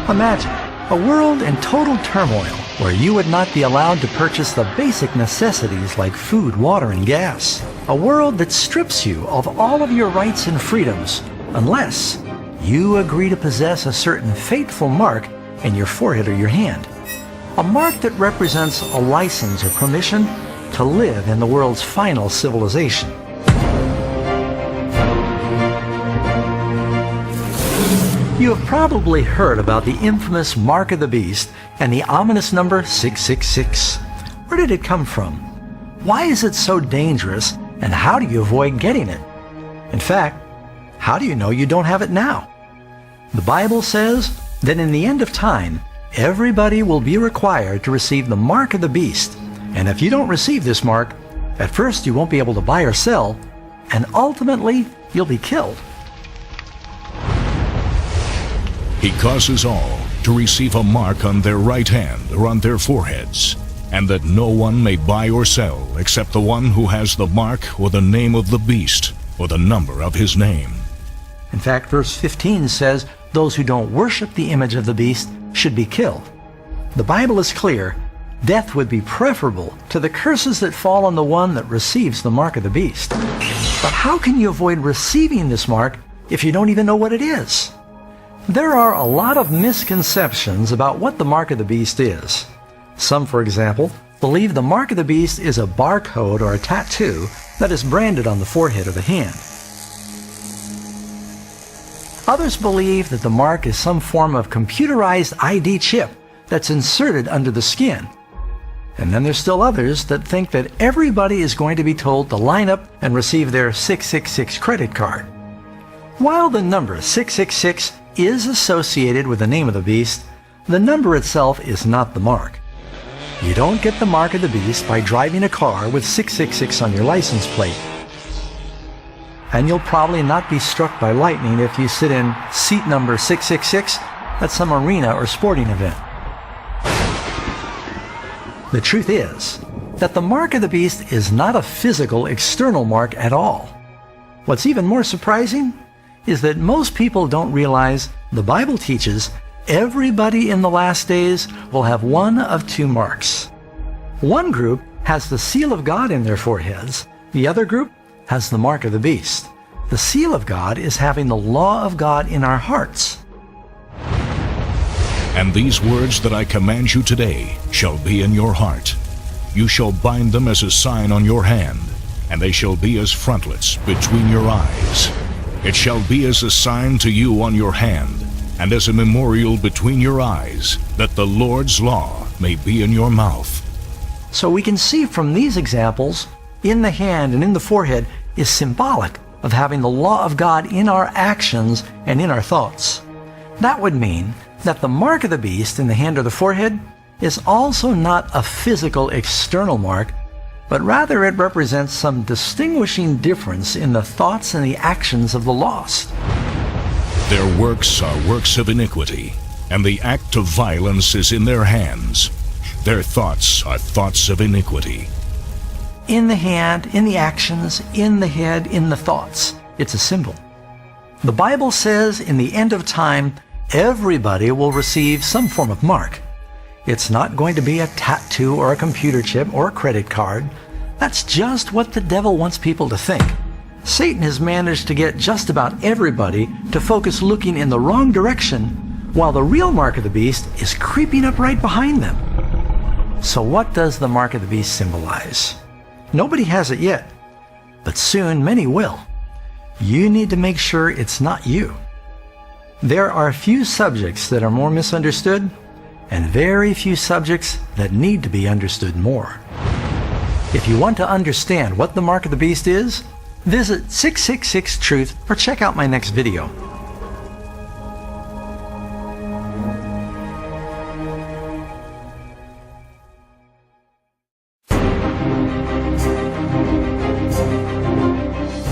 Imagine a world in total turmoil where you would not be allowed to purchase the basic necessities like food, water, and gas. A world that strips you of all of your rights and freedoms unless you agree to possess a certain fateful mark in your forehead or your hand. A mark that represents a license or permission to live in the world's final civilization. You have probably heard about the infamous Mark of the Beast and the ominous number 666. Where did it come from? Why is it so dangerous, and how do you avoid getting it? In fact, how do you know you don't have it now? The Bible says that in the end of time, everybody will be required to receive the Mark of the Beast. And if you don't receive this mark, at first you won't be able to buy or sell, and ultimately you'll be killed. He causes all to receive a mark on their right hand or on their foreheads, and that no one may buy or sell except the one who has the mark or the name of the beast or the number of his name. In fact, verse 15 says those who don't worship the image of the beast should be killed. The Bible is clear. Death would be preferable to the curses that fall on the one that receives the mark of the beast. But how can you avoid receiving this mark if you don't even know what it is? There are a lot of misconceptions about what the mark of the beast is. Some, for example, believe the mark of the beast is a barcode or a tattoo that is branded on the forehead or the hand. Others believe that the mark is some form of computerized ID chip that's inserted under the skin. And then there's still others that think that everybody is going to be told to line up and receive their 666 credit card. While the number 666 is associated with the name of the beast, the number itself is not the mark. You don't get the mark of the beast by driving a car with 666 on your license plate. And you'll probably not be struck by lightning if you sit in seat number 666 at some arena or sporting event. The truth is that the mark of the beast is not a physical external mark at all. What's even more surprising is that most people don't realize the Bible teaches everybody in the last days will have one of two marks. One group has the seal of God in their foreheads. The other group has the mark of the beast. The seal of God is having the law of God in our hearts. And these words that I command you today shall be in your heart. You shall bind them as a sign on your hand, and they shall be as frontlets between your eyes. It shall be as a sign to you on your hand, and as a memorial between your eyes, that the Lord's law may be in your mouth. So we can see from these examples, in the hand and in the forehead is symbolic of having the law of God in our actions and in our thoughts. That would mean that the mark of the beast in the hand or the forehead is also not a physical external mark, but rather it represents some distinguishing difference in the thoughts and the actions of the lost. Their works are works of iniquity, and the act of violence is in their hands. Their thoughts are thoughts of iniquity. In the hand, in the actions, in the head, in the thoughts. It's a symbol. The Bible says in the end of time, everybody will receive some form of mark. It's not going to be a tattoo or a computer chip or a credit card. That's just what the devil wants people to think. Satan has managed to get just about everybody to focus looking in the wrong direction, while the real mark of the beast is creeping up right behind them. So what does the mark of the beast symbolize? Nobody has it yet, but soon many will. You need to make sure it's not you. There are few subjects that are more misunderstood, and very few subjects that need to be understood more. If you want to understand what the mark of the beast is, visit 666 Truth or check out my next video.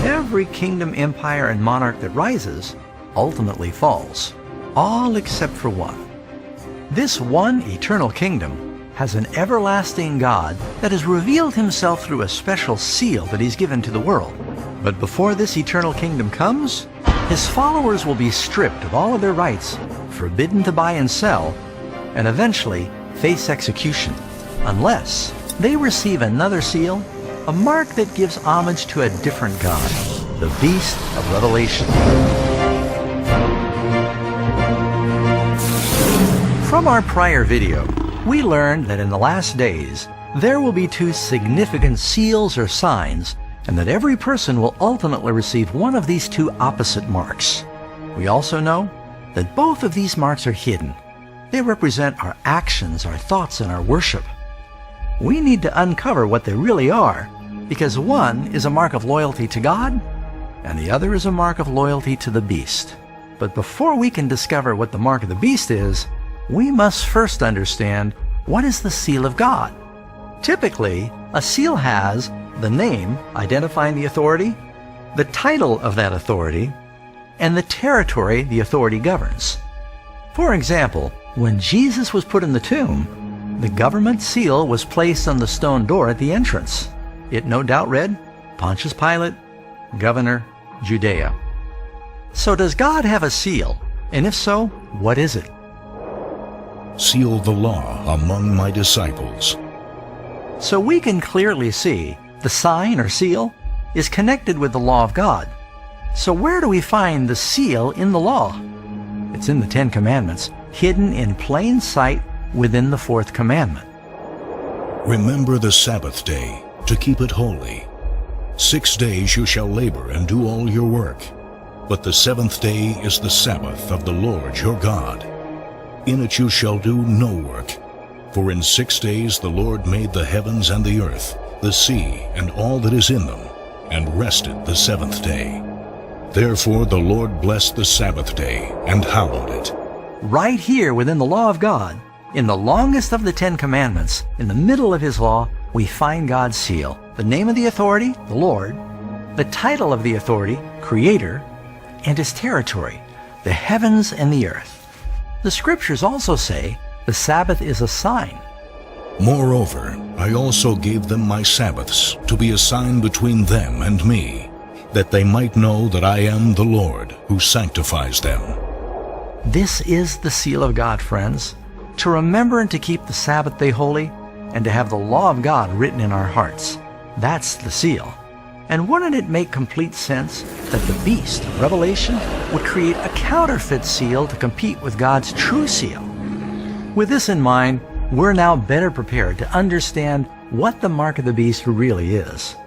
Every kingdom, empire, and monarch that rises ultimately falls, all except for one. This one eternal kingdom has an everlasting God that has revealed himself through a special seal that he's given to the world. But before this eternal kingdom comes, his followers will be stripped of all of their rights, forbidden to buy and sell, and eventually face execution, unless they receive another seal, a mark that gives homage to a different god, the beast of Revelation. From our prior video, we learned that in the last days, there will be two significant seals or signs, and that every person will ultimately receive one of these two opposite marks. We also know that both of these marks are hidden. They represent our actions, our thoughts, and our worship. We need to uncover what they really are, because one is a mark of loyalty to God, and the other is a mark of loyalty to the beast. But before we can discover what the mark of the beast is, we must first understand what is the seal of God. Typically, a seal has the name identifying the authority, the title of that authority, and the territory the authority governs. For example, when Jesus was put in the tomb, the government seal was placed on the stone door at the entrance. It no doubt read, Pontius Pilate, Governor, Judea. So does God have a seal? And if so, what is it? Seal the law among my disciples. So we can clearly see the sign or seal is connected with the law of God. So where do we find the seal in the law? It's in the Ten Commandments, hidden in plain sight within the fourth commandment. Remember the Sabbath day, to keep it holy. 6 days you shall labor and do all your work. But the seventh day is the Sabbath of the Lord your God. In it you shall do no work. For in 6 days the Lord made the heavens and the earth, the sea, and all that is in them, and rested the seventh day. Therefore the Lord blessed the Sabbath day, and hallowed it. Right here within the law of God, in the longest of the Ten Commandments, in the middle of His law, we find God's seal. The name of the authority, the Lord, the title of the authority, Creator, and His territory, the heavens and the earth. The Scriptures also say the Sabbath is a sign. Moreover, I also gave them my Sabbaths to be a sign between them and me, that they might know that I am the Lord who sanctifies them. This is the seal of God, friends, to remember and to keep the Sabbath day holy, and to have the law of God written in our hearts. That's the seal. And wouldn't it make complete sense that the beast, Revelation, would create a counterfeit seal to compete with God's true seal? With this in mind, we're now better prepared to understand what the mark of the beast really is.